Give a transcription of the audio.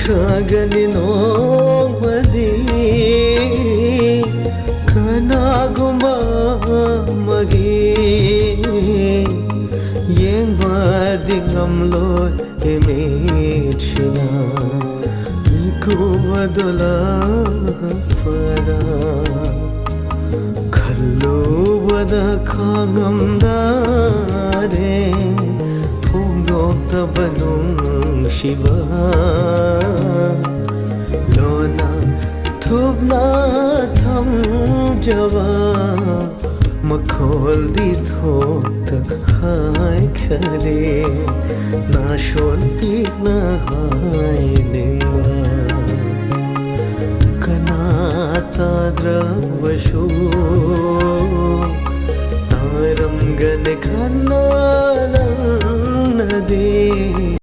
ꯈ꯭ꯔꯒꯅꯤ ꯅꯣꯡꯃꯗꯤ ꯀꯅꯥꯒꯨꯝꯕ ꯑꯃꯒꯤ ꯌꯦꯡꯕꯗꯤ ꯉꯝꯂꯣꯏ ꯏꯃꯤꯠꯁꯤꯅ ꯃꯤꯀꯨꯞ ꯑꯗꯨ ꯂꯥꯛꯄꯗ ꯈꯜꯂꯨꯕꯗ ꯈꯥꯡꯉꯝꯗꯔꯦ ꯐꯣꯡꯗꯣꯛꯇꯕ ꯅꯨꯡꯁꯤꯕ ꯂꯣꯟꯅ ꯊꯨꯞꯅ ꯊꯝꯖꯕ ꯃꯈꯣꯜꯗꯤ ꯊꯣꯛꯇ ꯍꯥꯏꯈꯔꯦ ꯅꯥꯁꯣꯟ ꯄꯤꯛꯅ ꯍꯥꯏꯅꯤꯡꯕ ꯀꯅꯥ ꯇꯥꯗ꯭ꯔꯕꯁꯨ ꯇꯥꯔꯝꯒꯅꯤ ꯈꯟꯅ ꯅꯪꯅꯗꯤ